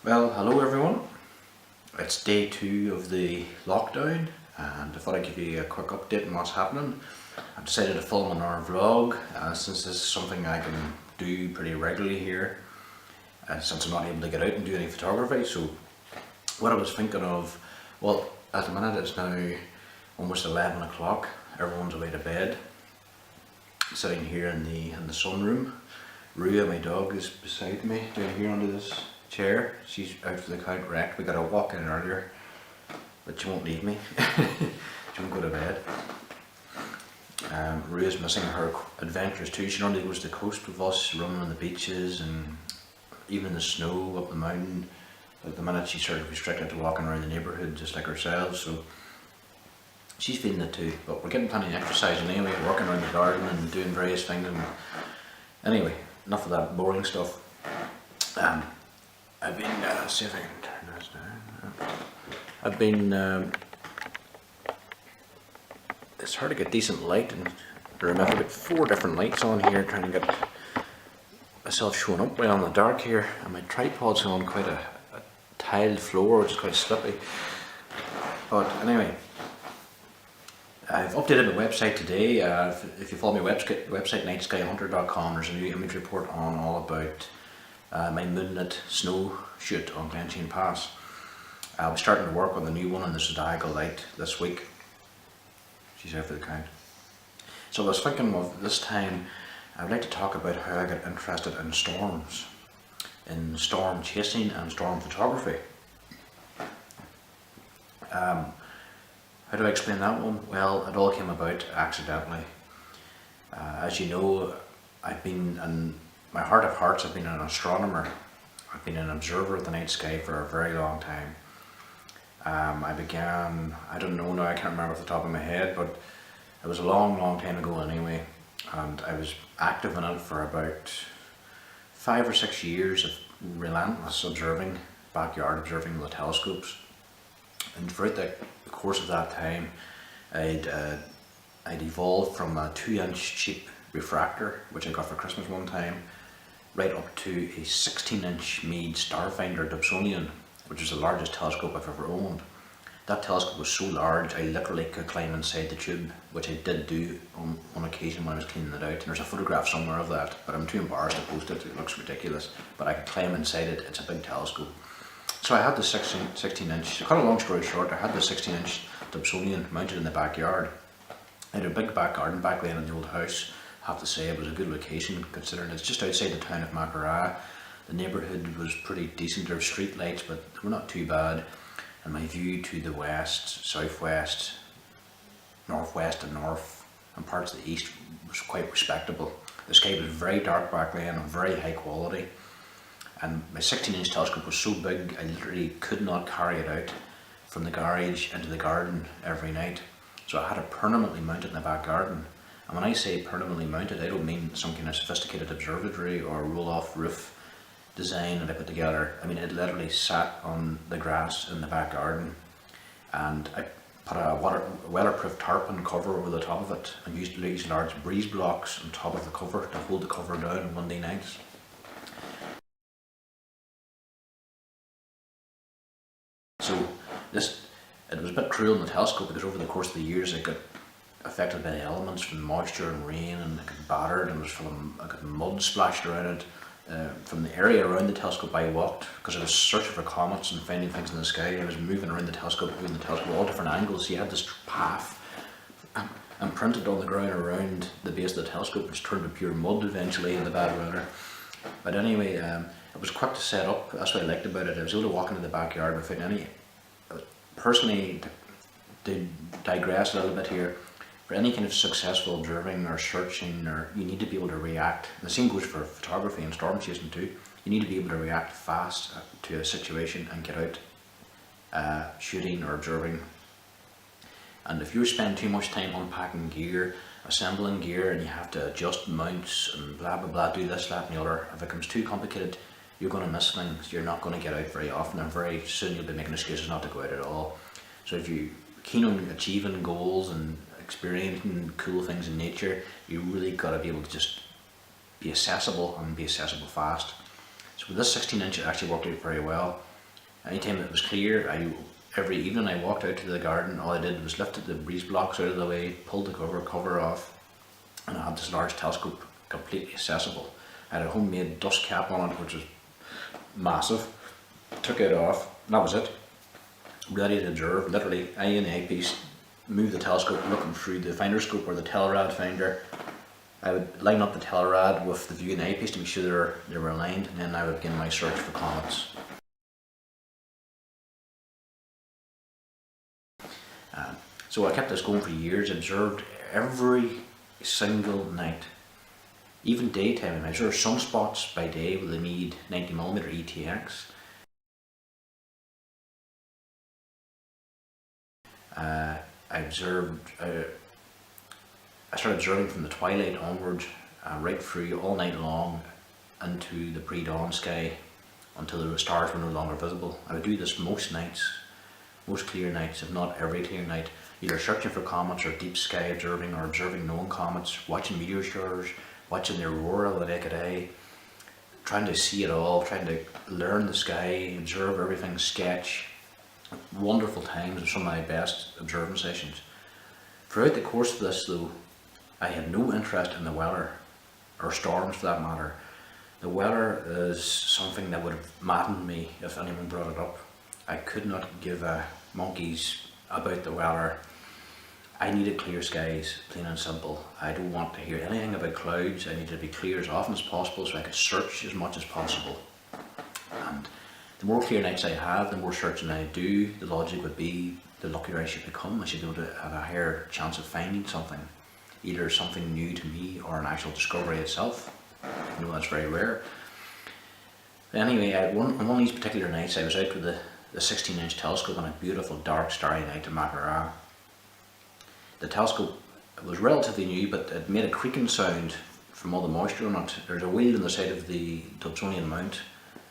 Well, hello everyone. It's day 2 of the lockdown and I thought I'd give you a quick update on what's happening. I've decided to film another vlog since this is something I can do pretty regularly here since I'm not able to get out and do any photography. So what I was thinking of, well, at the minute it's now almost 11 o'clock, everyone's away to bed, sitting here in the sunroom. Rua, my dog, is beside me down here under this chair. She's out for the count wrecked. We got to walk in earlier, but she won't leave me. She won't go to bed. Rua's missing her adventures too. She normally goes to the coast with us, running on the beaches and even in the snow up the mountain. But at the minute she's sort of restricted to walking around the neighbourhood just like ourselves, so she's feeling it too. But we're getting plenty of exercise anyway, working around the garden and doing various things. And anyway, enough of that boring stuff. I've been, see if I can turn this down. I've been, it's hard to get decent light, and remember I've got 4 different lights on here trying to get myself showing up well in the dark here, and my tripod's on quite a tiled floor which is quite slippy. But anyway, I've updated my website today. If you follow my website nightskyhunter.com, there's a new image report on all about my moonlit snow shoot on Glensheen Pass. I'll be starting to work on the new one on the Zodiacal light this week. She's out for the count. So I was thinking of this time, I would like to talk about how I got interested in storms, in storm chasing and storm photography. How do I explain that one? Well, it all came about accidentally. As you know, I've been, in my heart of hearts, I've been an astronomer. I've been an observer of the night sky for a very long time. I began, I don't know now, I can't remember off the top of my head, but it was a long time ago anyway, and I was active in it for about 5 or 6 years of relentless observing, backyard observing with telescopes. And throughout the course of that time, I'd evolved from a 2-inch cheap refractor, which I got for Christmas one time, right up to a 16-inch Meade Starfinder Dobsonian, which is the largest telescope I've ever owned. That telescope was so large I literally could climb inside the tube, which I did do on occasion when I was cleaning it out. And there's a photograph somewhere of that, but I'm too embarrassed to post it, it looks ridiculous. But I could climb inside it, it's a big telescope. So I had the 16-inch, to cut a long story short, I had the 16-inch Dobsonian mounted in the backyard. I had a big back garden back then in the old house. I have to say it was a good location considering it's just outside the town of Mackeraw. The neighbourhood was pretty decent. There were street lights, but they were not too bad. And my view to the west, southwest, northwest and north and parts of the east was quite respectable. The sky was very dark back then and very high quality. And my 16-inch telescope was so big I literally could not carry it out from the garage into the garden every night. So I had it permanently mounted in the back garden. And when I say permanently mounted, I don't mean some kind of sophisticated observatory or roll-off roof design that I put together. I mean, it literally sat on the grass in the back garden, and I put a weatherproof tarpaulin cover over the top of it and used these large breeze blocks on top of the cover to hold the cover down on Monday nights. So it was a bit cruel in the telescope because over the course of the years it got affected by the elements from moisture and rain, and it got battered and I got mud splashed around it. From the area around the telescope I walked, because I was searching for comets and finding things in the sky. I was moving around the telescope, all different angles. So you had this path imprinted on the ground around the base of the telescope, which turned to pure mud eventually in the bad weather. But anyway, it was quick to set up. That's what I liked about it. I was able to walk into the backyard without any. Personally, to digress a little bit here, for any kind of successful observing or searching, or you need to be able to react. The same goes for photography and storm chasing too. You need to be able to react fast to a situation and get out shooting or observing. And if you spend too much time unpacking gear, assembling gear, and you have to adjust mounts and blah blah blah, do this, that and the other, if it becomes too complicated, you're going to miss things. You're not going to get out very often, and very soon you'll be making excuses not to go out at all. So if you're keen on achieving goals and experiencing cool things in nature, you really got to be able to just be accessible and be accessible fast. So with this 16-inch it actually worked out very well. Anytime it was clear, every evening I walked out to the garden. All I did was lifted the breeze blocks out of the way, pulled the cover off, and I had this large telescope completely accessible. I had a homemade dust cap on it, which was massive. Took it off, and that was it. Ready to observe. Literally, eye in the eyepiece, move the telescope looking through the finder scope or the telerad finder. I would line up the telerad with the view in the eyepiece to make sure they were aligned, and then I would begin my search for comets. So I kept this going for years. I observed every single night, even daytime. I observed sunspots by day with the Meade 90mm ETX. I started observing from the twilight onwards, right through all night long into the pre-dawn sky until the stars were no longer visible. I would do this most nights, most clear nights, if not every clear night, either searching for comets or deep sky observing, or observing known comets, watching meteor showers, watching the aurora with the naked eye, trying to see it all, trying to learn the sky, observe everything, sketch. Wonderful times of some of my best observing sessions. Throughout the course of this though, I had no interest in the weather, or storms for that matter. The weather is something that would have maddened me if anyone brought it up. I could not give a monkey's about the weather. I needed clear skies, plain and simple. I don't want to hear anything about clouds. I needed to be clear as often as possible so I could search as much as possible. And the more clear nights I have, the more searching I do, the logic would be, the luckier I should become. I should be able to have a higher chance of finding something, either something new to me or an actual discovery itself. I know that's very rare. But anyway, on one of these particular nights, I was out with the 16-inch telescope on a beautiful dark starry night in Macará. The telescope was relatively new, but it made a creaking sound from all the moisture on it. There's a wheel on the side of the Dobsonian mount.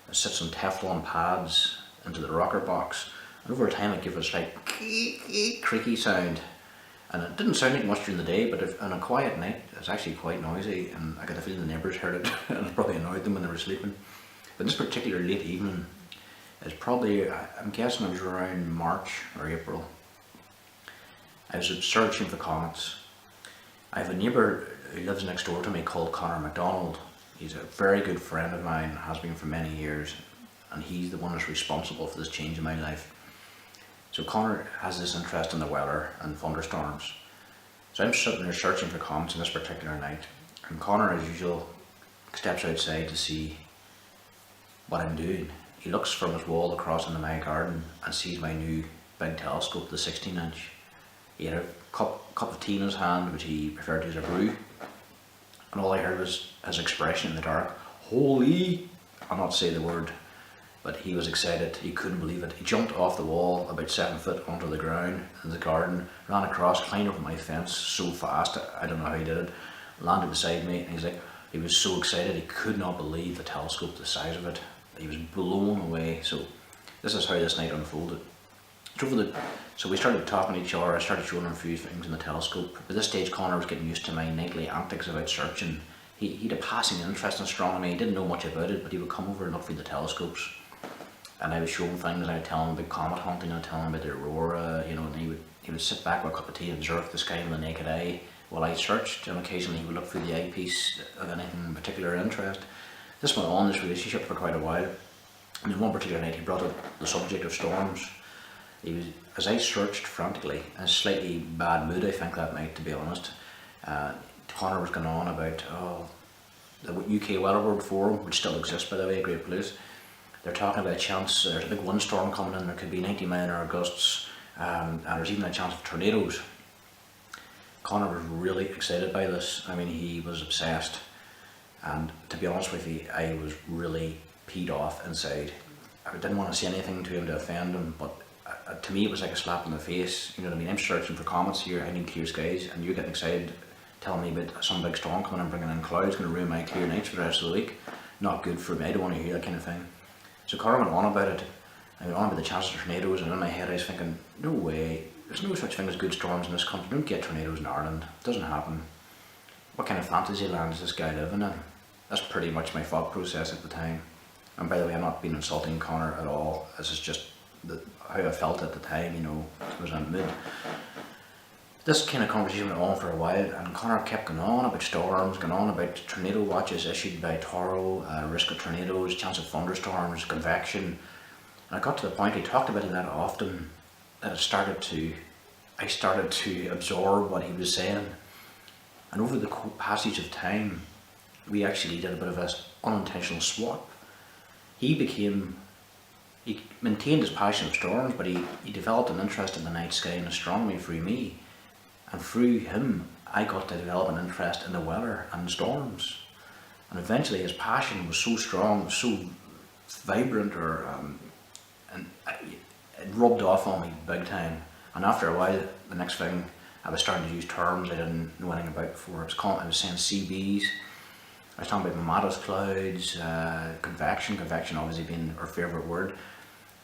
It sits on Teflon pads into the rocker box, and over time it gave us like creaky sound, and it didn't sound like much during the day, but on a quiet night it's actually quite noisy, and I got the feeling the neighbours heard it and it probably annoyed them when they were sleeping. But this particular late evening is probably, I'm guessing it was around March or April. I was searching for comets. I have a neighbour who lives next door to me called Connor MacDonald. He's a very good friend of mine, has been for many years, and he's the one that's responsible for this change in my life. So Connor has this interest in the weather and thunderstorms. So I'm sitting there searching for comets on this particular night, and Connor, as usual, steps outside to see what I'm doing. He looks from his wall across into my garden and sees my new big telescope, the 16-inch. He had a cup of tea in his hand, which he preferred to use a brew. And all I heard was his expression in the dark. Holy! I'll not say the word, but he was excited. He couldn't believe it. He jumped off the wall about 7 foot onto the ground in the garden, ran across, climbed over my fence so fast, I don't know how he did it, landed beside me, and he was so excited he could not believe the telescope, the size of it. He was blown away. So this is how this night unfolded. So we started talking to each other. I started showing him a few things in the telescope. By this stage, Connor was getting used to my nightly antics about searching. He had a passing interest in astronomy. He didn't know much about it, but he would come over and look through the telescopes. And I would show him things. I would tell him about comet hunting. I would tell him about the aurora. And he would sit back with a cup of tea and observe the sky with the naked eye while I searched. And occasionally he would look through the eyepiece of anything of particular interest. This went on, this relationship, for quite a while. And in one particular night, he brought up the subject of storms. As I searched frantically, in a slightly bad mood I think that night, to be honest, Connor was going on about the UK Weather Board Forum, which still exists by the way, great place. They're talking about a chance, there's a big windstorm coming in, there could be 90-mile-an-hour gusts, and there's even a chance of tornadoes. Connor was really excited by this. I mean, he was obsessed, and to be honest with you, I was really peed off inside. I didn't want to say anything to him to offend him, but to me it was like a slap in the face. You know what I mean? I'm searching for comets here, I need clear skies, and you're getting excited telling me about some big storm coming and bringing in clouds, going to ruin my clear nights for the rest of the week. Not good for me, I don't want to hear that kind of thing. So Connor went on about it. I went on about the chances of tornadoes, and in my head I was thinking, no way, there's no such thing as good storms in this country. Don't get tornadoes in Ireland, it doesn't happen. What kind of fantasy land is this guy living in? That's pretty much my thought process at the time. And by the way, I'm not being insulting Connor at all. This is just how I felt at the time, you know, I was in a mood. This kind of conversation went on for a while, and Connor kept going on about storms, going on about tornado watches issued by Toro, risk of tornadoes, chance of thunderstorms, convection. And I got to the point, he talked about it that often, that I started to absorb what he was saying. And over the passage of time, we actually did a bit of an unintentional swap. He maintained his passion for storms, but he developed an interest in the night sky and astronomy through me. And through him, I got to develop an interest in the weather and storms. And eventually his passion was so strong, so vibrant, and it rubbed off on me big time. And after a while, the next thing, I was starting to use terms I didn't know anything about before. I was saying CBs. I was talking about mammatus clouds, convection obviously being our favourite word.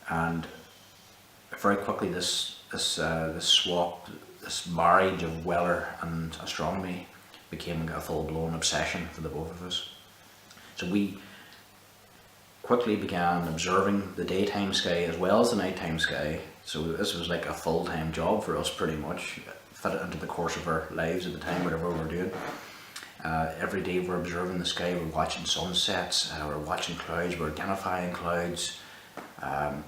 And very quickly this swap, this marriage of weather and astronomy became a full-blown obsession for the both of us. So we quickly began observing the daytime sky as well as the nighttime sky. So this was like a full-time job for us, pretty much, fit it into the course of our lives at the time, whatever we were doing. Every day we're observing the sky, we're watching sunsets, we're watching clouds, we're identifying clouds. And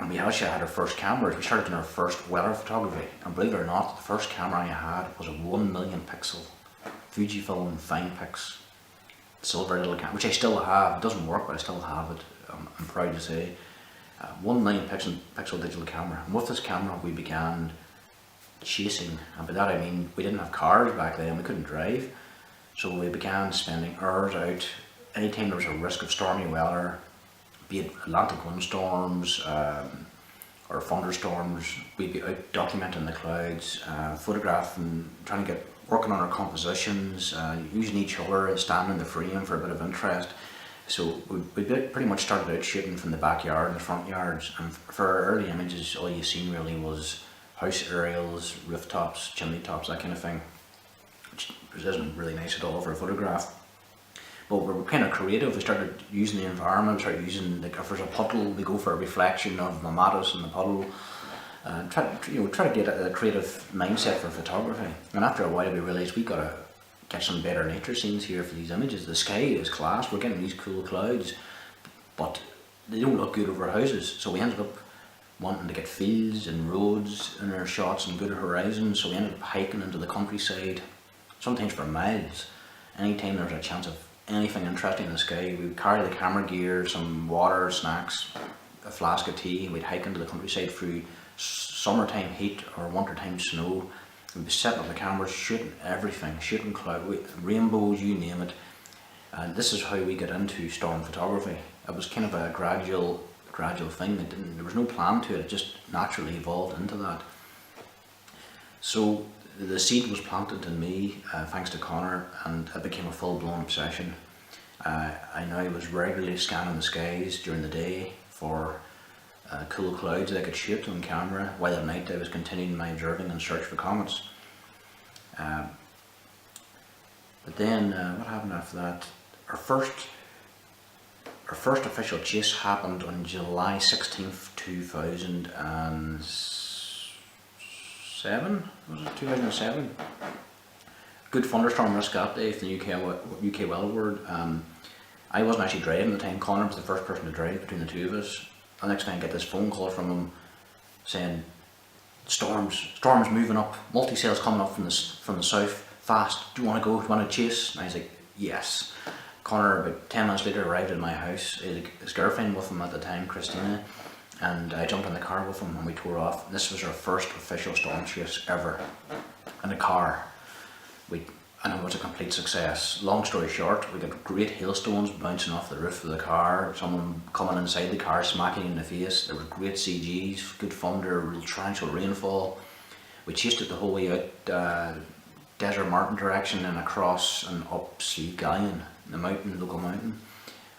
we actually had our first cameras. We started doing our first weather photography, and believe it or not, the first camera I had was a 1 million pixel Fujifilm Finepix silver little camera, which I still have. It doesn't work, but I still have it. I'm proud to say. 1 million pixel digital camera. And with this camera we began chasing, and by that I mean we didn't have cars back then, we couldn't drive. So we began spending hours out. Anytime there was a risk of stormy weather, be it Atlantic windstorms or thunderstorms, we'd be out documenting the clouds, photographing, working on our compositions, using each other and standing in the frame for a bit of interest. So we pretty much started out shooting from the backyard and the front yards, and for our early images all you seen really was house aerials, rooftops, chimney tops, that kind of thing, which isn't really nice at all for a photograph. But we were kind of creative. We started using the environment, started using, like, if there's a puddle, we go for a reflection of mammatus in the puddle. Try to get a creative mindset for photography. And after a while we realised we got to get some better nature scenes here for these images. The sky is class, we're getting these cool clouds, but they don't look good over houses. So we ended up wanting to get fields and roads in our shots and good horizons. So we ended up hiking into the countryside, sometimes for miles. Anytime there was a chance of anything interesting in the sky, we would carry the camera gear, some water, snacks, a flask of tea, and we'd hike into the countryside through summertime heat or wintertime snow. We'd be setting up the cameras, shooting everything, shooting clouds, rainbows, you name it. And this is how we got into storm photography. It was kind of a gradual thing. There was no plan to it, it just naturally evolved into that. So the seed was planted in me, thanks to Connor, and it became a full-blown obsession. I now was regularly scanning the skies during the day for cool clouds that I could shoot on camera, while at night I was continuing my observing and search for comets. But then, what happened after that? Our first official chase happened on July 16th, 2007? Was it 2007? Good thunderstorm risk that day for the UK weather word. I wasn't actually driving at the time. Connor was the first person to drive between the two of us. The next thing I get this phone call from him saying, storms moving up, multi-sails coming up from the south, fast, do you want to go, do you want to chase? And I was like, yes. Connor, about 10 minutes later, arrived at my house. He had his girlfriend with him at the time, Christina, and I jumped in the car with him and we tore off. And this was our first official storm chase ever, in a car. And it was a complete success. Long story short, we got great hailstones bouncing off the roof of the car, someone coming inside the car smacking you in the face. There were great CGs, good thunder, real torrential rainfall. We chased it the whole way out Desert Martin direction and across and up Slieve Galleon, the local mountain.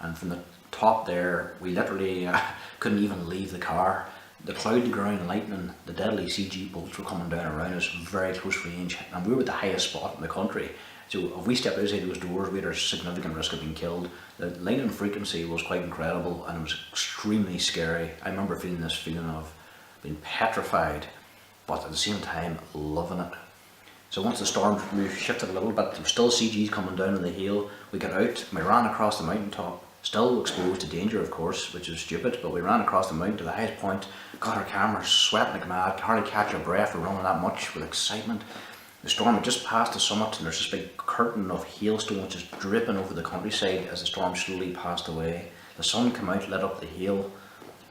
And from the top there, we literally couldn't even leave the car. The cloud to ground lightning, the deadly CG bolts were coming down around us, very close range, and we were at the highest spot in the country. So if we stepped outside those doors, we had a significant risk of being killed. The lightning frequency was quite incredible and it was extremely scary. I remember feeling this feeling of being petrified, but at the same time loving it. So once the storm shifted a little bit, there was still CGs coming down on the hill. We got out, we ran across the mountaintop, still exposed to danger of course, which is stupid, but we ran across the mountain to the highest point, got our cameras, sweating like mad, could hardly catch our breath, we were running that much with excitement. The storm had just passed the summit and there's this big curtain of hailstones just dripping over the countryside as the storm slowly passed away. The sun came out, lit up the hill,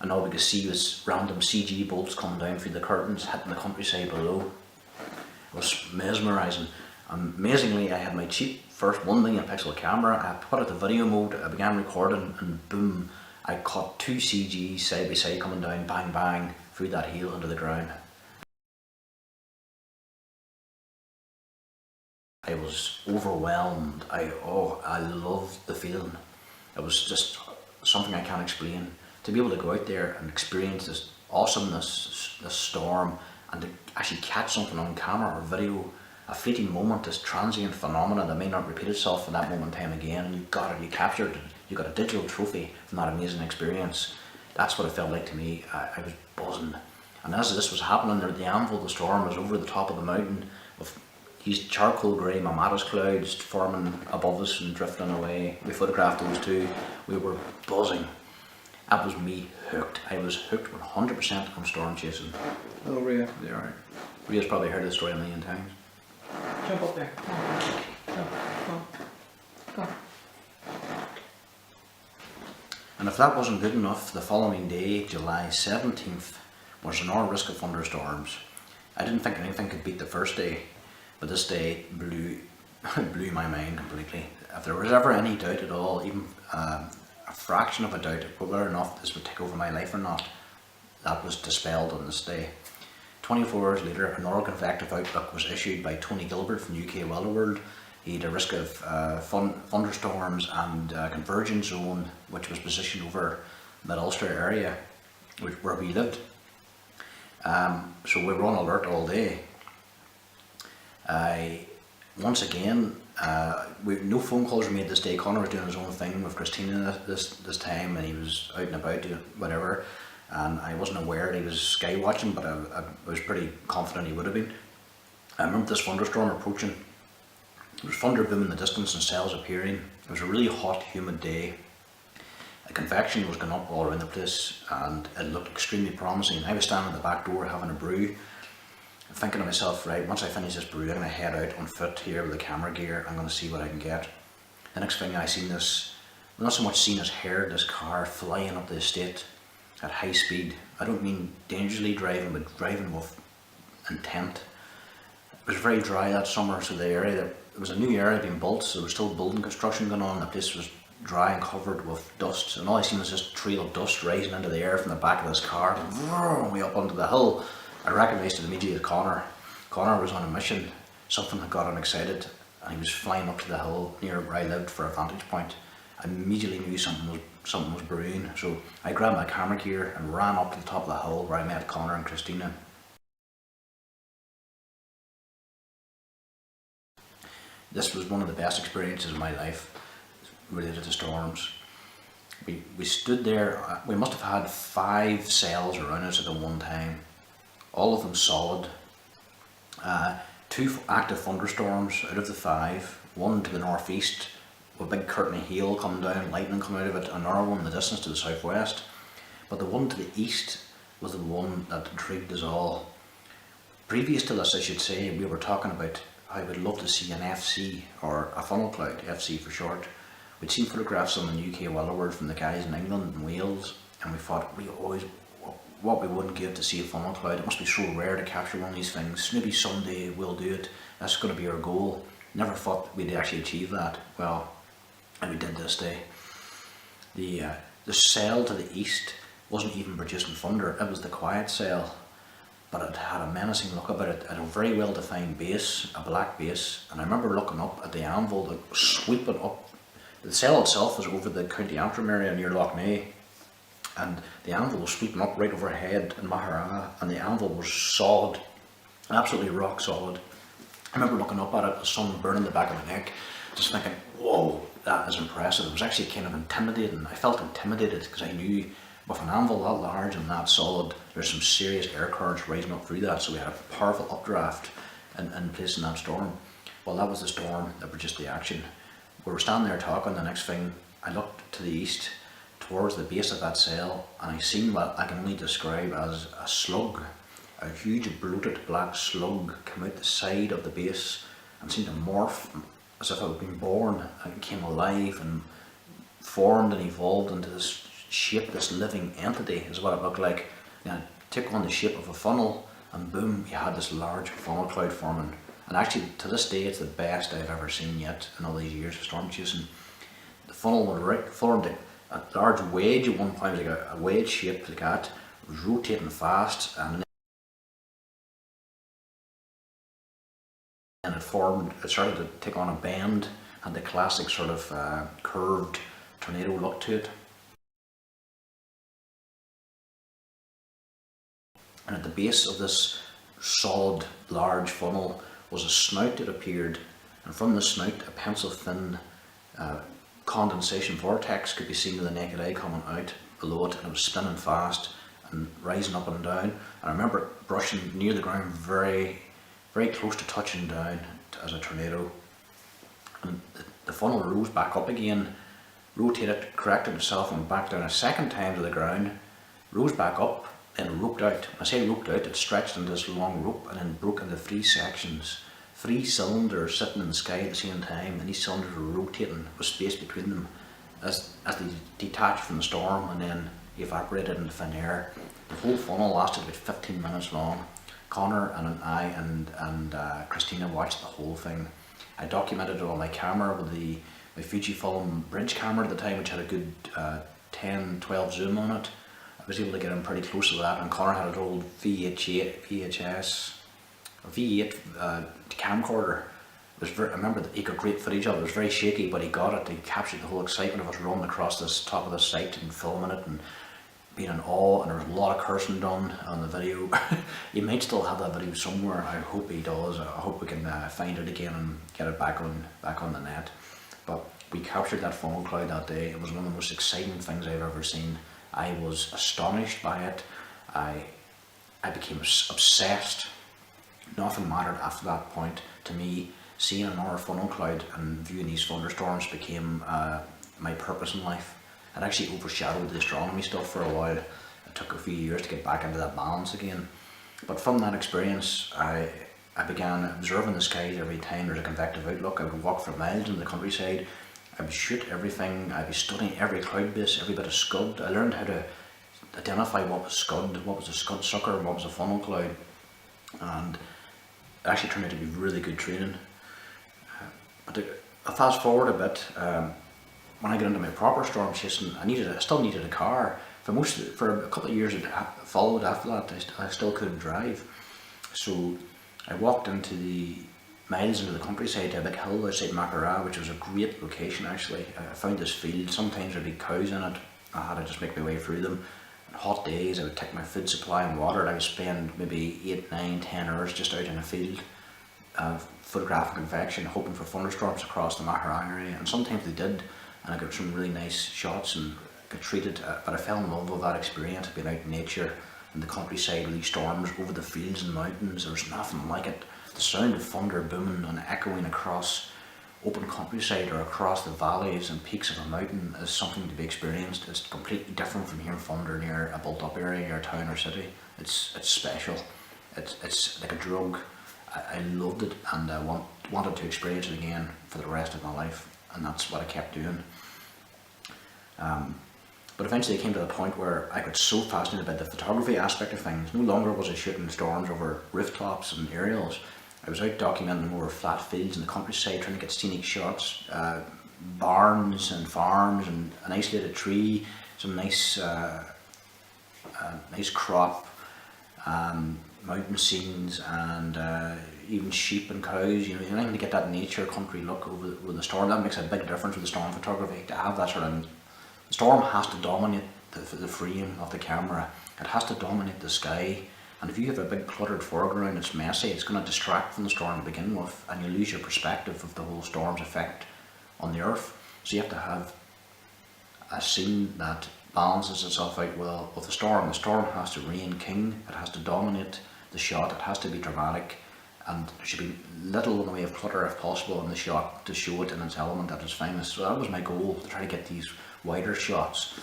and all we could see was random CG bolts coming down through the curtains, hitting the countryside below. It was mesmerising. Amazingly, I had my cheap first 1 million pixel camera, I put it to video mode, I began recording, and boom, I caught 2 CGs side by side coming down, bang bang, through that hill into the ground. I was overwhelmed. I loved the feeling. It was just something I can't explain. To be able to go out there and experience this awesomeness, this storm, and to actually catch something on camera or video, a fleeting moment, this transient phenomena that may not repeat itself in that moment in time again, and you got it, you captured it, you got a digital trophy from that amazing experience. That's what it felt like to me. I was buzzing. And as this was happening, the anvil of the storm was over the top of the mountain with these charcoal grey mammatus clouds forming above us and drifting away. We photographed those too. We were buzzing. That was me hooked. I was hooked 100% on storm chasing. Hello, Rhea. They're alright. Rhea's probably heard this story a million times. Jump up there. Come on. Go. And if that wasn't good enough, the following day, July 17th, was another risk of thunderstorms. I didn't think anything could beat the first day, but this day blew my mind completely. If there was ever any doubt at all, even a fraction of a doubt whether or not this would take over my life or not, that was dispelled on this day. 24 hours later, an oral convective outlook was issued by Tony Gilbert from UK Weather World. He had a risk of thunderstorms and convergence zone, which was positioned over Mid-Ulster area, where we lived. So we were on alert all day. Once again, no phone calls were made this day. Connor was doing his own thing with Christina this time, and he was out and about doing whatever. And I wasn't aware that he was sky watching, but I was pretty confident he would have been. I remember this thunderstorm approaching. There was thunder boom in the distance and cells appearing. It was a really hot, humid day. The convection was going up all around the place and it looked extremely promising. I was standing at the back door having a brew, thinking to myself, right, once I finish this brew, I'm going to head out on foot here with the camera gear. I'm going to see what I can get. The next thing I seen this, not so much seen as heard this car flying up the estate at high speed. I don't mean dangerously driving, but driving with intent. It was very dry that summer, so the area, it was a new area being built, so there was still building construction going on. The place was dry and covered with dust, and all I seen was this trail of dust rising into the air from the back of this car, and way up onto the hill. I recognised it immediately as Connor. Connor was on a mission. Something had got him excited, and he was flying up to the hill near where I lived for a vantage point. I immediately knew something was brewing, so I grabbed my camera gear and ran up to the top of the hill where I met Connor and Christina. This was one of the best experiences of my life related to storms. We stood there, we must have had 5 cells around us at the one time, all of them solid. 2 active thunderstorms out of the 5, one to the northeast with a big curtain of hail coming down, lightning coming out of it, another one in the distance to the southwest. But the one to the east was the one that intrigued us all. Previous to this, I should say, we were talking about how I would love to see an FC, or a funnel cloud, FC for short. We'd seen photographs on the UK Weather World from the guys in England and Wales, and we thought what we wouldn't give to see a funnel cloud. It must be so rare to capture one of these things. Maybe someday we'll do it. That's going to be our goal. Never thought we'd actually achieve that. Well, and we did this day. The cell to the east wasn't even producing thunder. It was the quiet cell, but it had a menacing look about it. It had a very well defined base, a black base, and I remember looking up at the anvil that was sweeping up. The cell itself was over the County Antrim area near Lough Neagh, and the anvil was sweeping up right overhead in Mahara, and the anvil was solid, absolutely rock solid. I remember looking up at it, the sun burning the back of my neck, just thinking, whoa, that is impressive. It was actually kind of intimidating. I felt intimidated because I knew with an anvil that large and that solid, there's some serious air currents rising up through that, so we had a powerful updraft in place in that storm. Well, that was the storm that produced the action. We were standing there talking, the next thing, I looked to the east, towards the base of that sail, and I seen what I can only describe as a slug. A huge bloated black slug come out the side of the base and seemed to morph as if it had been born, and it came alive and formed and evolved into this shape, this living entity is what it looked like. You know, took on the shape of a funnel, and boom, you had this large funnel cloud forming. And actually, to this day, it's the best I've ever seen yet in all these years of storm chasing. The funnel was formed a large wedge at one point, like a wedge shape like that. It was rotating fast, and then it started to take on a bend, had the classic sort of curved tornado look to it. And at the base of this solid, large funnel was a snout that appeared, and from the snout a pencil thin condensation vortex could be seen with the naked eye coming out below it, and it was spinning fast and rising up and down. And I remember it brushing near the ground, very, very close to touching down as a tornado. And the funnel rose back up again, rotated, corrected itself, and back down a second time to the ground, rose back up, then roped out. When I say roped out, it stretched into this long rope and then broke into 3 sections. 3 cylinders sitting in the sky at the same time, and these cylinders were rotating with space between them as they detached from the storm and then evaporated into thin air. The whole funnel lasted about 15 minutes long. Connor and I and Christina watched the whole thing. I documented it on my camera with my Fujifilm bridge camera at the time, which had a good 10-12 zoom on it. I was able to get in pretty close to that, and Connor had an old VHS or V8 camcorder. I remember that he got great footage of it. It was very shaky, but he got it. He captured the whole excitement of us running across this top of the site and filming it and being in awe, and there was a lot of cursing done on the video. He might still have that video somewhere. I hope he does. I hope we can find it again and get it back on the net. But we captured that funnel cloud that day. It was one of the most exciting things I've ever seen. I was astonished by it. I became obsessed. Nothing mattered after that point to me. Seeing another funnel cloud and viewing these thunderstorms became my purpose in life. It actually overshadowed the astronomy stuff for a while. It took a few years to get back into that balance again. But from that experience, I began observing the skies every time there's a convective outlook. I would walk for miles in the countryside. I would shoot everything. I'd be studying every cloud base, every bit of scud. I learned how to identify what was scud, what was a scud sucker, and what was a funnel cloud. And it actually turned out to be really good training. But I fast forward a bit. When I got into my proper storm chasing, I still needed a car. For a couple of years that followed after that, I still couldn't drive. So I walked into miles into the countryside to a big hill outside Macara, which was a great location actually. I found this field. Sometimes there'd be cows in it. I had to just make my way through them. On hot days, I would take my food supply and water, and I would spend maybe 8, 9, 10 hours just out in a field, photographing convection, hoping for thunderstorms across the Macara area. And sometimes they did, and I got some really nice shots and got treated. But I fell in love with that experience of being out in nature in the countryside with these storms over the fields and mountains. There was nothing like it. The sound of thunder booming and echoing across open countryside or across the valleys and peaks of a mountain is something to be experienced. It's completely different from hearing thunder near a built up area or town or city. It's special. It's like a drug. I loved it, and I wanted to experience it again for the rest of my life, and that's what I kept doing. But eventually it came to the point where I got so fascinated by the photography aspect of things. No longer was I shooting storms over rooftops and aerials. I was out documenting more flat fields in the countryside, trying to get scenic shots, barns and farms and an isolated tree, some nice crop, mountain scenes, and even sheep and cows. You're not going to get that nature country look over the storm. That makes a big difference with the storm photography. To have that sort of, the storm has to dominate the frame of the camera. It has to dominate the sky. And if you have a big cluttered foreground, it's messy, it's going to distract from the storm to begin with, and you lose your perspective of the whole storm's effect on the earth. So you have to have a scene that balances itself out well with the storm. The storm has to reign king, it has to dominate the shot, it has to be dramatic, and there should be little in the way of clutter if possible in the shot to show it in its element at its finest. So that was my goal, to try to get these wider shots.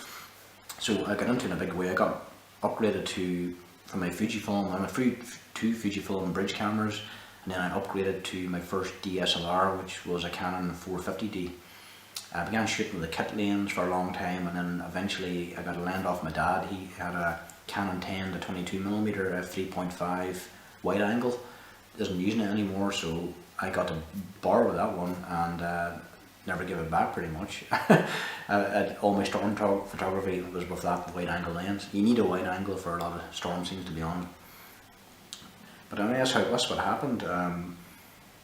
So I got into it in a big way. I got upgraded from my Fujifilm. I'm a two Fujifilm bridge cameras, and then I upgraded to my first DSLR, which was a Canon 450D. I began shooting with the kit lens for a long time, and then eventually I got a lens off my dad. He had a Canon 10 to 22mm 3.5 wide angle. He isn't using it anymore, so I got to borrow that one and never give it back pretty much. All my storm photography was with that wide angle lens. You need a wide angle for a lot of storm scenes, to be honest. But I mean, that's what happened.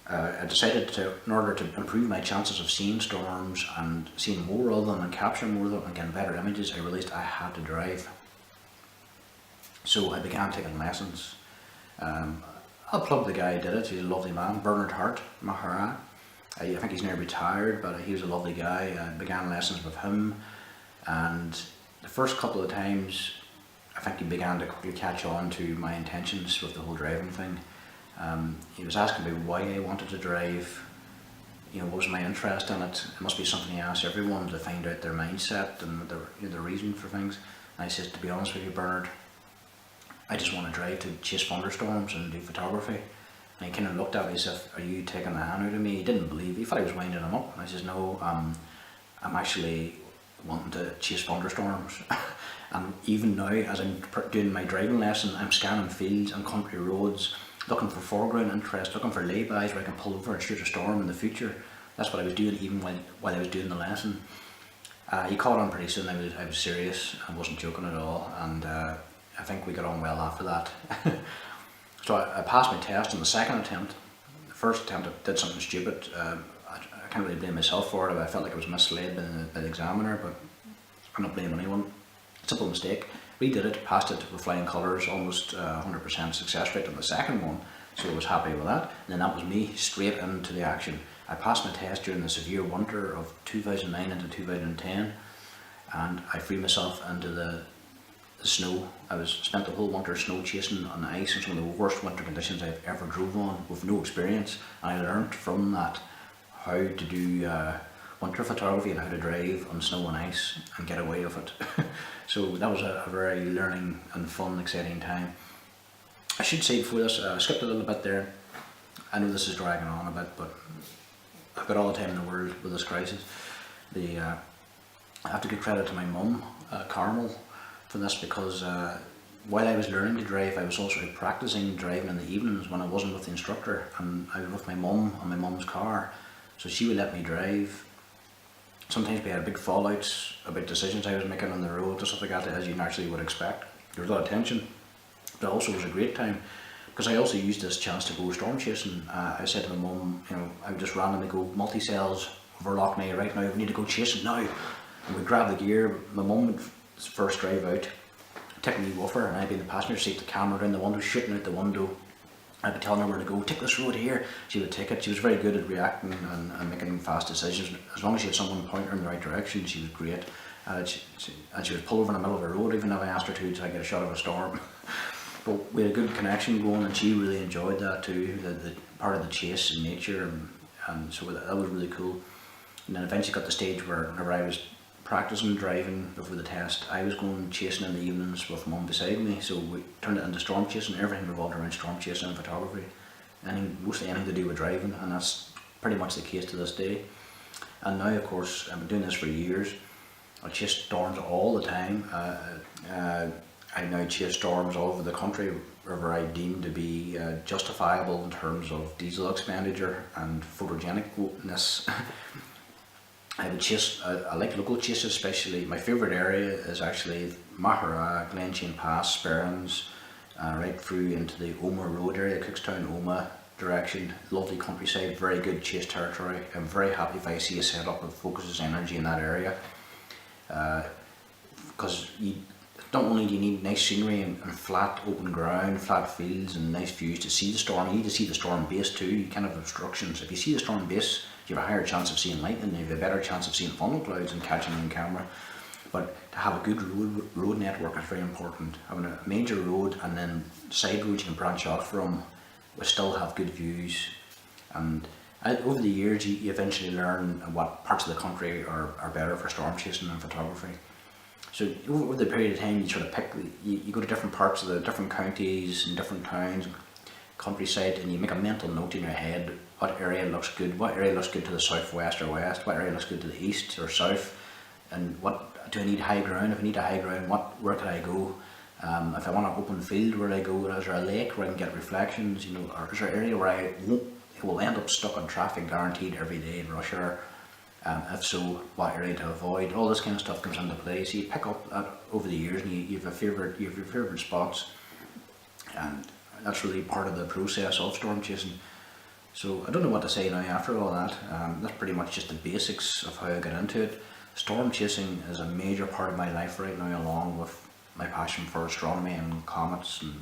I decided in order to improve my chances of seeing storms and seeing more of them and capturing more of them and getting better images, I realised I had to drive. So I began taking lessons. I'll plug the guy who did it. He's a lovely man, Bernard Hart, Mahara. I think he's now retired, but he was a lovely guy. I began lessons with him, and the first couple of times I think he began to quickly catch on to my intentions with the whole driving thing. He was asking me why I wanted to drive, what was my interest in it. It must be something he asked everyone, to find out their mindset and the reason for things. And I said, to be honest with you, Bernard, I just want to drive to chase thunderstorms and do photography. And he kind of looked at me as if, are you taking the hand out of me? He didn't believe, he thought I was winding him up. And I said, no, I'm actually wanting to chase thunderstorms. And even now, as I'm doing my driving lesson, I'm scanning fields and country roads, looking for foreground interest, looking for laybys where I can pull over and shoot a storm in the future. That's what I was doing even while I was doing the lesson. He caught on pretty soon. I was serious, I wasn't joking at all, and I think we got on well after that. So I passed my test on the second attempt. The first attempt I did something stupid. I can't really blame myself for it. I felt like I was misled by the examiner, but I'm not blaming anyone. Simple mistake. Redid it, passed it with flying colours, almost 100% success rate on the second one, so I was happy with that. And then that was me straight into the action. I passed my test during the severe winter of 2009 into 2010, and I threw myself into the snow. I spent the whole winter snow chasing on the ice in some of the worst winter conditions I've ever drove on, with no experience. And I learned from that how to do winter photography and how to drive on snow and ice and get away with it. So that was a very learning and fun, exciting time. I should say before this, I skipped a little bit there. I know this is dragging on a bit, but I've got all the time in the world with this crisis. I have to give credit to my mum, Carmel, for this, because while I was learning to drive, I was also practicing driving in the evenings when I wasn't with the instructor, and I was with my mum on my mum's car, so she would let me drive. Sometimes we had big fallouts about decisions I was making on the road and stuff like that, as you naturally would expect. There was a lot of tension, but it also was a great time, because I also used this chance to go storm chasing. I said to my mum, I would just randomly go multi-cells over Loch Ness right now, we need to go chasing now. And we'd grab the gear. My mum would first drive out, take me woofer, and I'd be in the passenger seat, the camera down the window, shooting out the window. I'd be telling her where to go, take this road here. She would take it. She was very good at reacting and making fast decisions. As long as she had someone pointing her in the right direction, she was great. And she would pull over in the middle of the road, even if I asked her to get a shot of a storm. But we had a good connection going, and she really enjoyed that too, the part of the chase and nature, and so that was really cool. And then eventually got to the stage whenever I was practicing driving before the test, I was going chasing in the evenings with mum beside me, so we turned it into storm chasing. Everything revolved around storm chasing and photography, mostly anything to do with driving, and that's pretty much the case to this day. And now, of course, I've been doing this for years. I chase storms all the time. I now chase storms all over the country wherever I deem to be justifiable in terms of diesel expenditure and photogenicness. I like local chases especially. My favourite area is actually Mahara, Glenchain Pass, Sperrins, right through into the Omagh Road area, Cookstown, Omagh direction. Lovely countryside, very good chase territory. I'm very happy if I see a setup that focuses energy in that area. Because not only do you need nice scenery and flat open ground, flat fields and nice views to see the storm, you need to see the storm base too. You can't have obstructions. If you see the storm base, you have a higher chance of seeing lightning, you have a better chance of seeing funnel clouds and catching them on camera. But to have a good road network is very important. Having a major road and then side roads you can branch off from will still have good views. And over the years you eventually learn what parts of the country are better for storm chasing and photography. So over the period of time you sort of pick, you go to different parts of the different counties and different towns, countryside, and you make a mental note in your head what area looks good to the southwest or west, what area looks good to the east or south, and what do I need high ground. If I need a high ground, where can I go? If I want an open field, where do I go? Is there a lake where I can get reflections, or is there an area where I will end up stuck on traffic guaranteed every day in rush hour? If so, what area to avoid? All this kind of stuff comes into play. So you pick up that over the years, and you have your favourite spots, and that's really part of the process of storm chasing. So I don't know what to say now after all that. That's pretty much just the basics of how I got into it. Storm chasing is a major part of my life right now, along with my passion for astronomy and comets and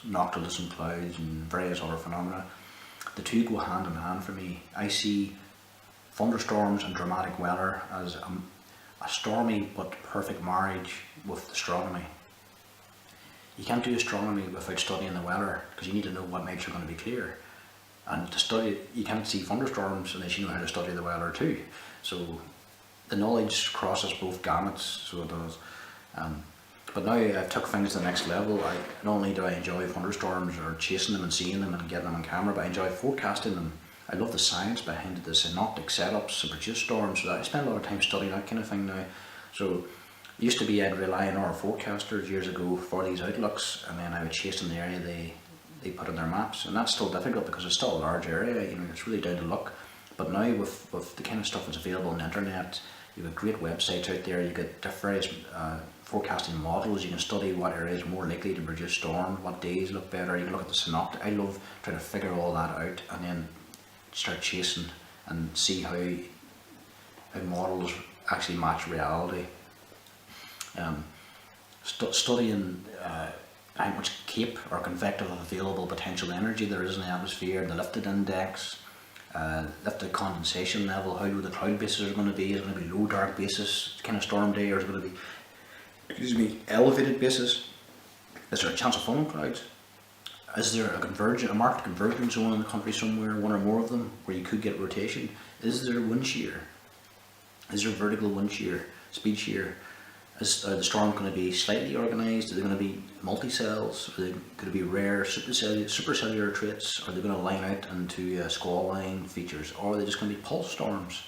noctilucent clouds and various other phenomena. The two go hand in hand for me. I see thunderstorms and dramatic weather as a stormy but perfect marriage with astronomy. You can't do astronomy without studying the weather, because you need to know what nights are going to be clear. And to study, you can't see thunderstorms unless you know how to study the weather too. So the knowledge crosses both gamuts, so it does. But now I've took things to the next level. Not only do I enjoy thunderstorms or chasing them and seeing them and getting them on camera, but I enjoy forecasting them. I love the science behind it, the synoptic setups to produce storms. So I spend a lot of time studying that kind of thing now. So it used to be I'd rely on our forecasters years ago for these outlooks, and then I would chase in the area they put in their maps, and that's still difficult because it's still a large area. It's really down to luck. But now with the kind of stuff that's available on the internet, you have great websites out there. You get various forecasting models. You can study what area is more likely to produce storm, what days look better. You can look at the synoptic. I love trying to figure all that out and then start chasing and see how models actually match reality. Studying how much CAPE or convective available potential energy there is in the atmosphere, the lifted index, lifted condensation level, how low the cloud bases are going to be. Is it going to be low dark basis kind of storm day, or is it going to be elevated basis? Is there a chance of funnel clouds? Is there a marked convergence zone in the country somewhere, one or more of them, where you could get rotation? Is there wind shear? Is there vertical wind shear, speed shear? Is the storm going to be slightly organised? Are they going to be multi-cells? Are they going to be rare supercellular traits? Are they going to line out into squall line features? Or are they just going to be pulse storms?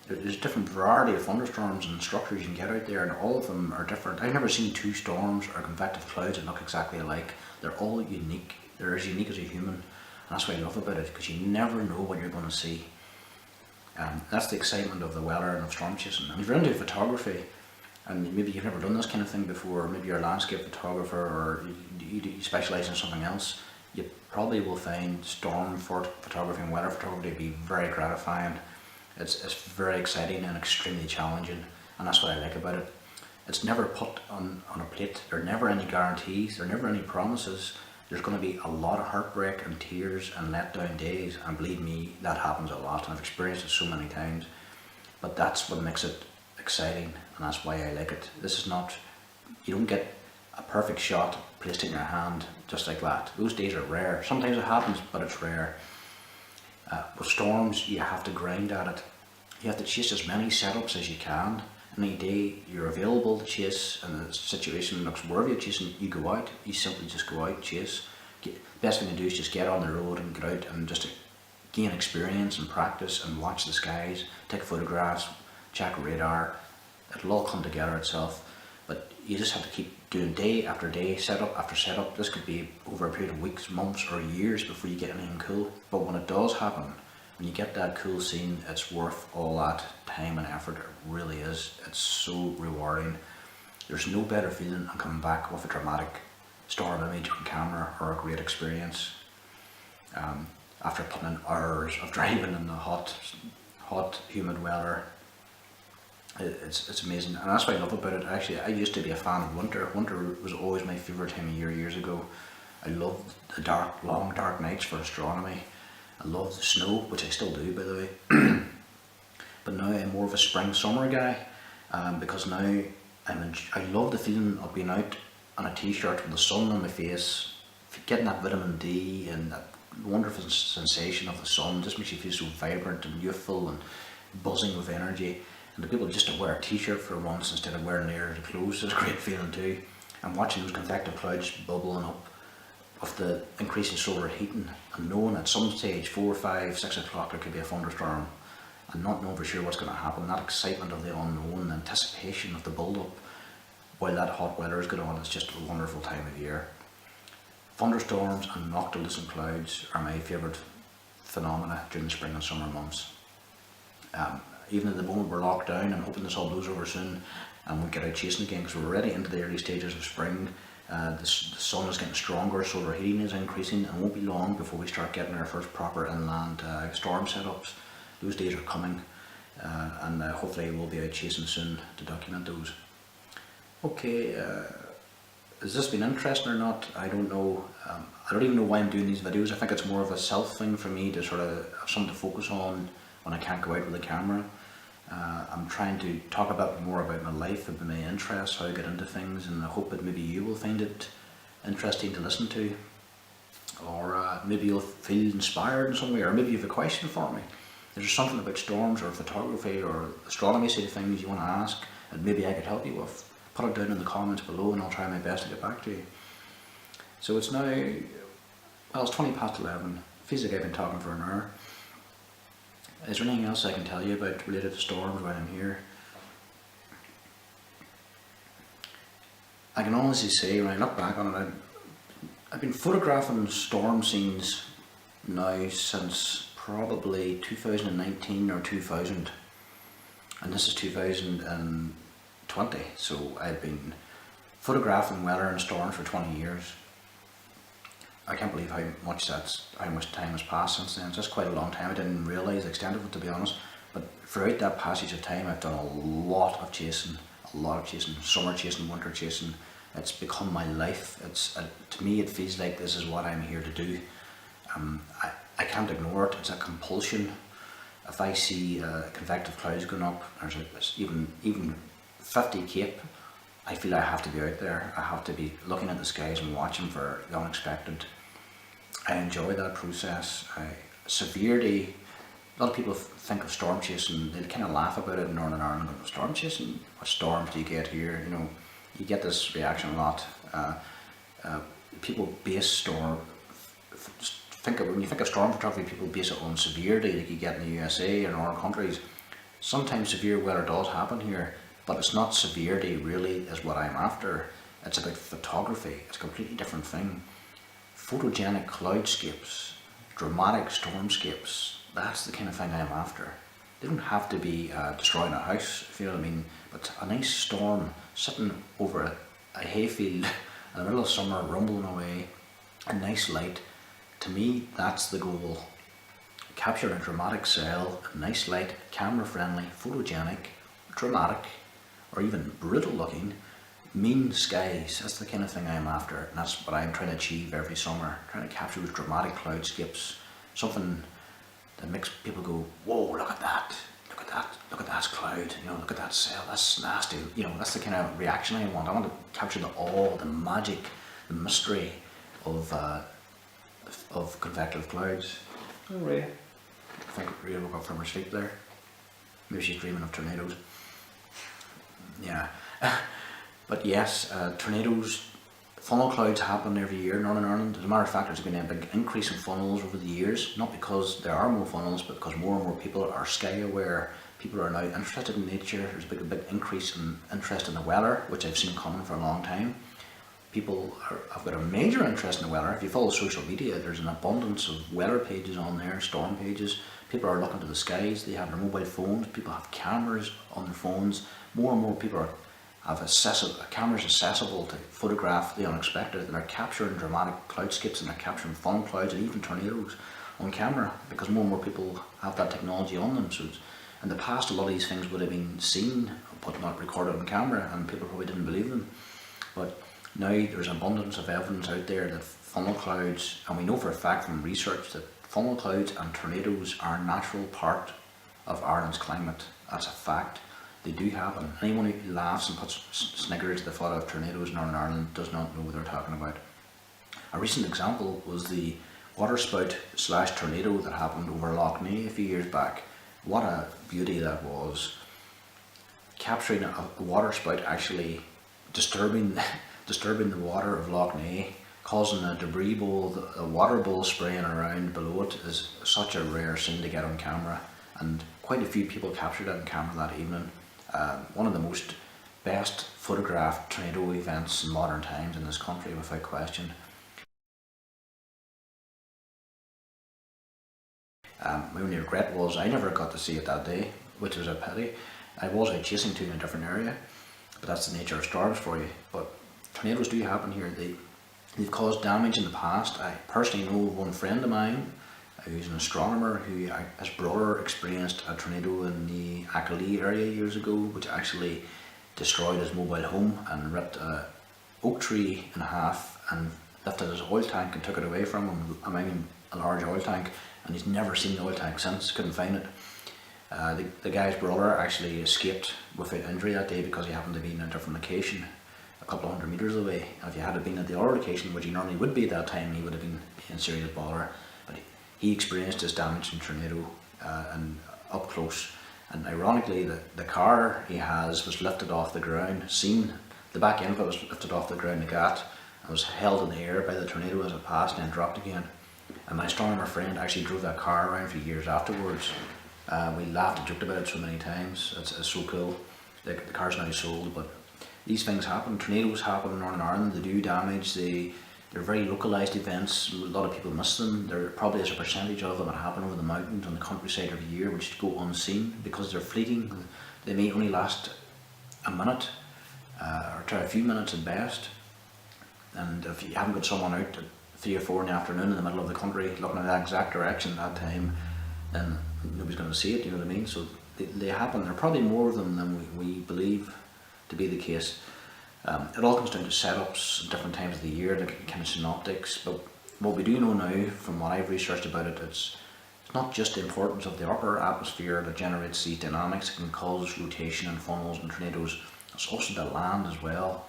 There's a different variety of thunderstorms and structures you can get out there, and all of them are different. I've never seen two storms or convective clouds that look exactly alike. They're all unique. They're as unique as a human. And that's what I love about it, because you never know what you're going to see. That's the excitement of the weather and of storm chasing. And if you're into photography, and maybe you've never done this kind of thing before, maybe you're a landscape photographer or you specialise in something else, you probably will find storm photography and weather photography to be very gratifying. It's very exciting and extremely challenging, and that's what I like about it. It's never put on a plate. There are never any guarantees, there are never any promises. There's going to be a lot of heartbreak and tears and letdown days, and believe me, that happens a lot, and I've experienced it so many times. But that's what makes it exciting, and that's why I like it. This is not, you don't get a perfect shot placed in your hand just like that. Those days are rare. Sometimes it happens, but it's rare. With storms, you have to grind at it. You have to chase as many setups as you can. Any day you're available to chase and the situation looks worthy of chasing, you go out. You simply just go out, chase. Best thing to do is just get on the road and get out and just gain experience and practice and watch the skies, take photographs, check radar. It'll all come together itself. But you just have to keep doing day after day, setup after setup. This could be over a period of weeks, months or years before you get anything cool. But when it does happen, when you get that cool scene, it's worth all that time and effort. It really is. It's so rewarding. There's no better feeling than coming back with a dramatic storm image on camera or a great experience. After putting in hours of driving in the hot, humid weather. It's amazing, and that's what I love about it. Actually, I used to be a fan of winter. Winter was always my favourite time of year years ago. I loved the dark, long dark nights for astronomy. I loved the snow, which I still do, by the way. But now I'm more of a spring summer guy, because now I love the feeling of being out on a t-shirt with the sun on my face, getting that vitamin D and that wonderful sensation of the sun. Just makes you feel so vibrant and youthful and buzzing with energy. And the people just to wear a t-shirt for once instead of wearing layers of clothes is a great feeling too. And watching those convective clouds bubbling up with the increasing solar heating and knowing at some stage 4, 5, 6 o'clock there could be a thunderstorm and not knowing for sure what's going to happen, that excitement of the unknown, the anticipation of the build-up while that hot weather is going on, it's just a wonderful time of year. Thunderstorms and noctilucent clouds are my favourite phenomena during the spring and summer months. Even at the moment we're locked down, I'm hoping this all blows over soon and we'll get out chasing again, because we're already into the early stages of spring. The sun is getting stronger, solar heating is increasing, and it won't be long before we start getting our first proper inland storm setups. Those days are coming, and hopefully we'll be out chasing soon to document those. Okay, has this been interesting or not? I don't know. I don't even know why I'm doing these videos. I think it's more of a self thing for me to sort of have something to focus on when I can't go out with the camera. I'm trying to talk about more about my life, about my interests, how I get into things, and I hope that maybe you will find it interesting to listen to, or maybe you'll feel inspired in some way, or maybe you have a question for me. Is there something about storms or photography or astronomy side of things you want to ask and maybe I could help you with? Put it down in the comments below and I'll try my best to get back to you. So it's now, well, it's 20 past 11. Feels like I've been talking for an hour. Is there anything else I can tell you about related to storms while I'm here? I can honestly say, when I look back on it, I've been photographing storm scenes now since probably 2019 or 2000, and this is 2020, so I've been photographing weather and storms for 20 years. I can't believe how much time has passed since then. It's just quite a long time. I didn't realise the extent of it, to be honest, but throughout that passage of time I've done a lot of chasing, summer chasing, winter chasing. It's become my life. To me it feels like this is what I'm here to do. I can't ignore it. It's a compulsion. If I see convective clouds going up, there's even 50 Cape, I feel I have to be out there. I have to be looking at the skies and watching for the unexpected. I enjoy that process. Severity, a lot of people think of storm chasing, they kind of laugh about it in Northern Ireland. Storm chasing? What storms do you get here? You know, you get this reaction a lot. People base storm, when you think of storm photography, people base it on severity like you get in the USA and other countries. Sometimes severe weather does happen here, but it's not severity really is what I'm after. It's about photography. It's a completely different thing. Photogenic cloudscapes, dramatic stormscapes, that's the kind of thing I'm after. They don't have to be destroying a house, if you know what I mean, but a nice storm sitting over a hayfield in the middle of summer, rumbling away, a nice light. To me, that's the goal. Capture a dramatic cell, a nice light, camera friendly, photogenic, dramatic, or even brutal looking, mean skies. That's the kind of thing I'm after, and that's what I'm trying to achieve every summer. Trying to capture those dramatic cloudscapes, something that makes people go, whoa, look at that, look at that cloud, you know, look at that cell, that's nasty. You know, that's the kind of reaction I want. I want to capture the awe, the magic, the mystery of convective clouds. Oh, Ray. I think Ray woke up from her sleep there. Maybe she's dreaming of tornadoes. Yeah. But yes, tornadoes, funnel clouds happen every year in Northern Ireland. As a matter of fact, there's been a big increase in funnels over the years, not because there are more funnels, but because more and more people are sky aware. People are now interested in nature. There's a big increase in interest in the weather, which I've seen coming for a long time. People have got a major interest in the weather. If you follow social media, there's an abundance of weather pages on there, storm pages. People are looking to the skies. They have their mobile phones. People have cameras on their phones. More and more people have cameras accessible to photograph the unexpected, and they're capturing dramatic cloudscapes, and they're capturing funnel clouds and even tornadoes on camera, because more and more people have that technology on them. So in the past, a lot of these things would have been seen but not recorded on camera, and people probably didn't believe them. But now there's an abundance of evidence out there that funnel clouds, and we know for a fact from research that funnel clouds and tornadoes are a natural part of Ireland's climate. That's a fact. They do happen. Anyone who laughs and puts sniggers at the thought of tornadoes in Northern Ireland does not know what they're talking about. A recent example was the waterspout / tornado that happened over Loch Ness a few years back. What a beauty that was. Capturing a waterspout actually disturbing the water of Loch Ness, causing a debris bowl, a water bowl spraying around below it, is such a rare scene to get on camera, and quite a few people captured it on camera that evening. One of the most best photographed tornado events in modern times in this country, without question. My only regret was I never got to see it that day, which was a pity. I was out chasing two in a different area, but that's the nature of storms for you. But tornadoes do happen here. They've caused damage in the past. I personally know one friend of mine who's an astronomer who, his brother experienced a tornado in the Achilles area years ago, which actually destroyed his mobile home and ripped an oak tree in half and lifted his oil tank and took it away from him. I mean, a large oil tank, and he's never seen the oil tank since, couldn't find it. The guy's brother actually escaped without injury that day because he happened to be in a different location, a couple of hundred metres away. And if he had been at the other location, which he normally would be at that time, he would have been in serious bother. But he experienced this damage from tornado and up close. And ironically, the car he has was lifted off the ground, the back end of it was lifted off the ground, the gat, and was held in the air by the tornado as it passed and then dropped again. And my astronomer friend actually drove that car around for years afterwards. We laughed and joked about it so many times. It's so cool. The car's now sold, but these things happen. Tornadoes happen in Northern Ireland. They do damage. They're very localised events. A lot of people miss them. There probably is a percentage of them that happen over the mountains on the countryside every year, which go unseen because they're fleeting. They may only last a minute or to a few minutes at best. And if you haven't got someone out at 3 or 4 in the afternoon in the middle of the country looking in that exact direction at that time, then nobody's going to see it, you know what I mean? So they happen. There are probably more of them than we believe to be the case. It all comes down to setups at different times of the year, the kind of synoptics, but what we do know now from what I've researched about it, it's not just the importance of the upper atmosphere that generates these dynamics. It can cause rotation and funnels and tornadoes. It's also the land as well.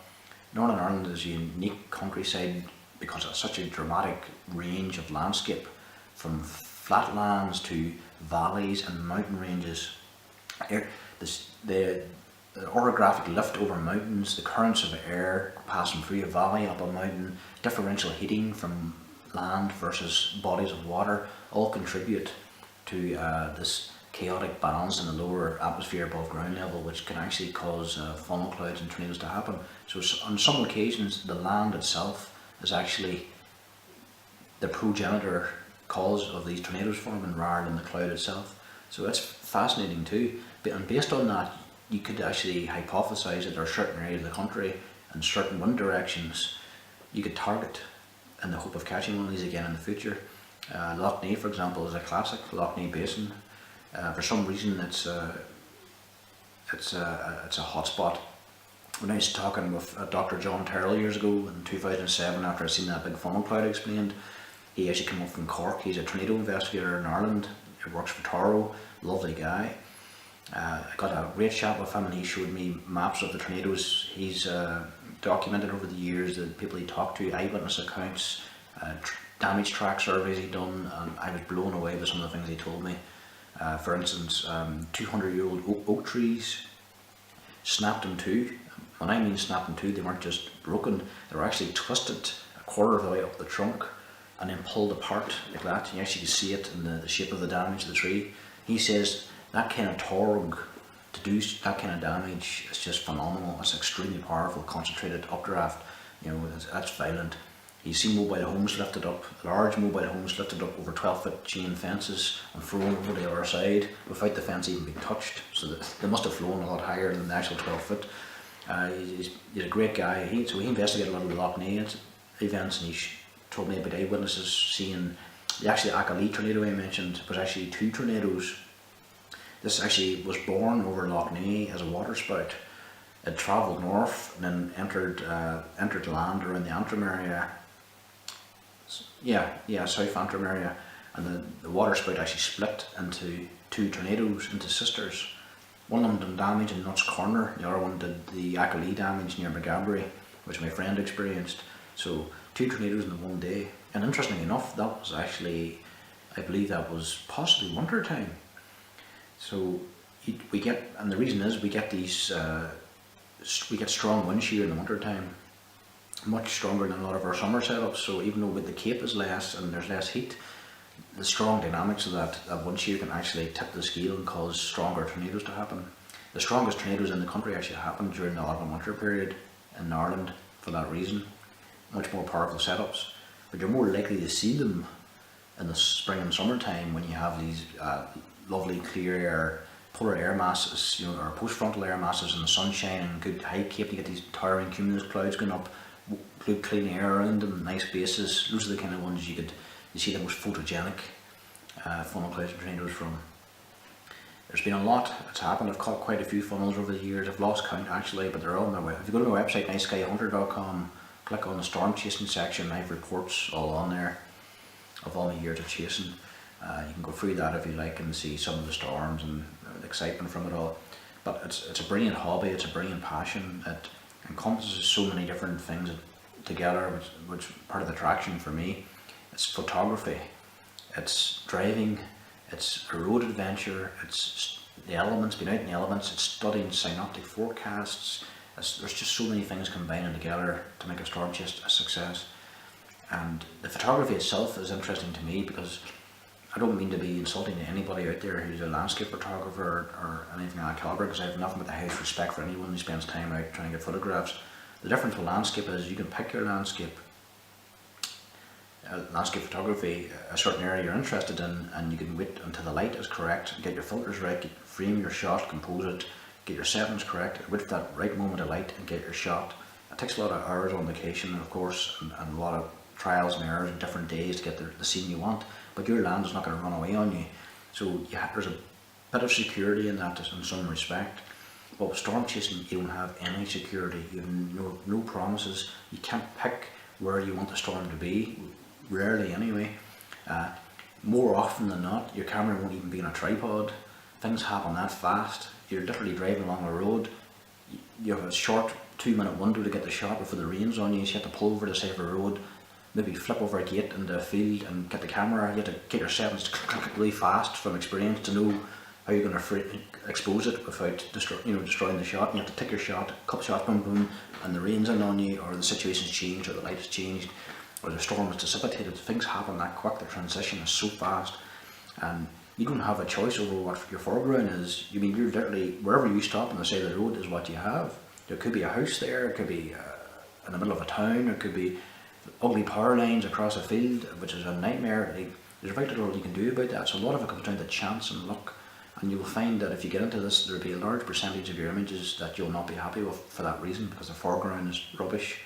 Northern Ireland is a unique countryside because it's such a dramatic range of landscape, from flatlands to valleys and mountain ranges. The orographic lift over mountains, the currents of air passing through a valley up a mountain, differential heating from land versus bodies of water, all contribute to this chaotic balance in the lower atmosphere above ground level, which can actually cause funnel clouds and tornadoes to happen. So on some occasions the land itself is actually the progenitor cause of these tornadoes forming rather than the cloud itself. So it's fascinating too. And based on that, you could actually hypothesize that there are certain areas of the country and certain wind directions you could target in the hope of catching one of these again in the future. Loch Ness, for example, is a classic. Loch Ness Basin. For some reason, it's a hot spot. When I was talking with Dr. John Terrell years ago in 2007, after I seen that big funnel cloud explained, he actually came up from Cork. He's a tornado investigator in Ireland. He works for Toro. Lovely guy. I got a great chat with him, and he showed me maps of the tornadoes he's documented over the years, the people he talked to, eyewitness accounts, damage track surveys he'd done, and I was blown away by some of the things he told me. For instance, 200-year-old oak trees snapped in two. When I mean snapped in two, they weren't just broken, they were actually twisted a quarter of the way up the trunk and then pulled apart like that. You actually see it in the shape of the damage of the tree. He says that kind of torque to do that kind of damage is just phenomenal. It's extremely powerful, concentrated updraft. You know, that's violent. You see mobile homes lifted up, large mobile homes lifted up over 12-foot chain fences and thrown over the other side without the fence even being touched. So they must have flown a lot higher than the actual 12 foot. He's a great guy. So he investigated a lot of the Loch Ness events, and he told me about eyewitnesses seeing the Achilles tornado I mentioned was actually two tornadoes This actually was born over Loch Ness as a water spout. It travelled north and then entered land around the Antrim area. South Antrim area, and the water spout actually split into two tornadoes, into sisters. One of them did damage in Nuts Corner, the other one did the Achilles damage near Magabry, which my friend experienced. So 2 tornadoes in one day. And interestingly enough, that was actually, I believe that was possibly winter time. So we get, and the reason is we get these, we get strong wind shear in the winter time, much stronger than a lot of our summer setups. So even though with the Cape is less and there's less heat, the strong dynamics of that wind shear can actually tip the scale and cause stronger tornadoes to happen. The strongest tornadoes in the country actually happen during the autumn winter period in Ireland for that reason. Much more powerful setups, but you're more likely to see them in the spring and summertime when you have these lovely clear air, polar air masses, or post-frontal air masses in the sunshine and good high Cape. You get these towering cumulus clouds going up, blue clean air around them, nice bases. Those are the kind of ones you see the most photogenic funnel clouds and tornadoes from. There's been a lot that's happened. I've caught quite a few funnels over the years. I've lost count actually, but they're all on my website. If you go to my website, nightskyhunter.com, click on the storm chasing section, I have reports all on there of all my years of chasing. You can go through that if you like and see some of the storms and the excitement from it all. But it's a brilliant hobby, it's a brilliant passion. It encompasses so many different things together, which part of the attraction for me. It's photography, it's driving, it's a road adventure, it's the elements, being out in the elements, it's studying synoptic forecasts. There's just so many things combining together to make a storm chase a success. And the photography itself is interesting to me because I don't mean to be insulting to anybody out there who's a landscape photographer or anything like that caliber, because I have nothing but the highest respect for anyone who spends time out trying to get photographs. The difference with landscape is you can pick your landscape photography, a certain area you're interested in, and you can wait until the light is correct, get your filters right, frame your shot, compose it, get your settings correct, wait for that right moment of light and get your shot. It takes a lot of hours on location, of course, and a lot of trials and errors and different days to get the scene you want, but your land is not going to run away on you. So there's a bit of security in that in some respect. But with storm chasing, you don't have any security, you have no promises, you can't pick where you want the storm to be, rarely anyway. More often than not, your camera won't even be on a tripod. Things happen that fast. You're literally driving along a road, you have a short 2-minute window to get the shot before the rain's on you, so you have to pull over the side of a road, maybe flip over a gate in the field and get the camera. You have to get your settings really fast from experience to know how you're going to expose it without destroying the shot. And you have to take your shot, couple shots, boom boom, and the rain's in on you, or the situation's changed, or the light has changed, or the storm has dissipated. Things happen that quick, the transition is so fast, and you don't have a choice over what your foreground is. You're literally, wherever you stop on the side of the road is what you have. There could be a house there, it could be in the middle of a town, it could be ugly power lines across a field, which is a nightmare. There's very little you can do about that, so a lot of it comes down to chance and luck. And you'll find that if you get into this, there'll be a large percentage of your images that you'll not be happy with for that reason, because the foreground is rubbish.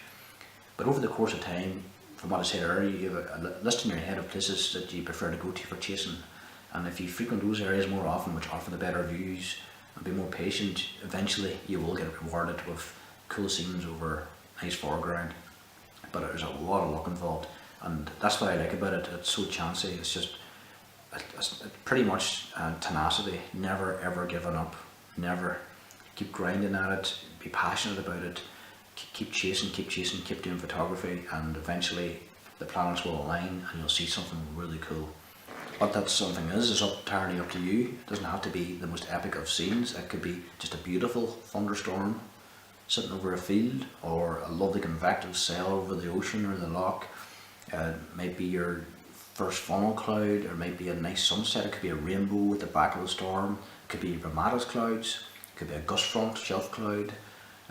But over the course of time, from what I said earlier, you have a list in your head of places that you prefer to go to for chasing. And if you frequent those areas more often, which offer the better views, and be more patient, eventually you will get rewarded with cool scenes over nice foreground. But there's a lot of luck involved, and that's what I like about it. It's so chancy. It's just it's pretty much tenacity, never ever giving up, never. Keep grinding at it, be passionate about it, keep chasing, keep doing photography, and eventually the planets will align and you'll see something really cool. What that something is entirely up to you. It doesn't have to be the most epic of scenes. It could be just a beautiful thunderstorm sitting over a field, or a lovely convective sail over the ocean or the loch. Might be your first funnel cloud, or might be a nice sunset. It could be a rainbow at the back of the storm. It could be rhomatis clouds. It could be a gust front shelf cloud.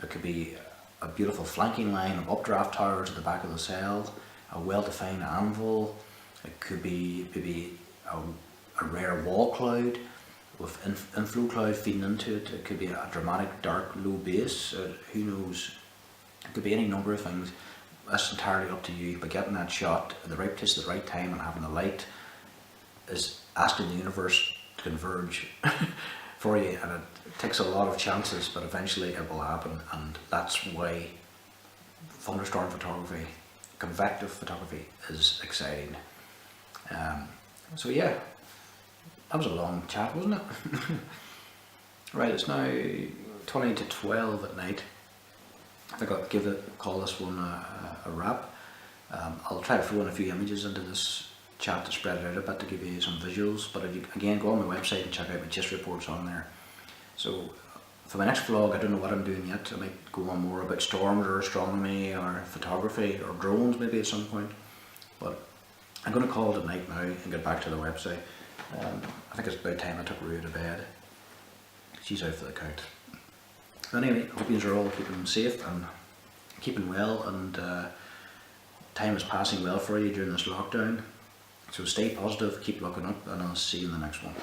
It could be a beautiful flanking line of updraft towers at the back of the sail. A well-defined anvil. It could be maybe a rare wall cloud with inflow cloud feeding into it. It could be a dramatic dark low base. Who knows? It could be any number of things. That's entirely up to you. But getting that shot at the right place at the right time and having the light is asking the universe to converge for you, and it takes a lot of chances, but eventually it will happen, and that's why thunderstorm photography, convective photography, is exciting. So yeah, that was a long chat, wasn't it? Right, it's now 20 to 12 at night. I think I'll call this one a wrap. I'll try to throw in a few images into this chat to spread it out a bit to give you some visuals, but if you, again, go on my website and check out my gist reports on there. So for my next vlog, I don't know what I'm doing yet. I might go on more about storms or astronomy or photography or drones maybe at some point, but I'm going to call it a night now and get back to the website. I think it's about time I took Rhea to bed. She's out for the count. Anyway, I hope you are all keeping safe and keeping well, and time is passing well for you during this lockdown. So stay positive, keep looking up, and I'll see you in the next one.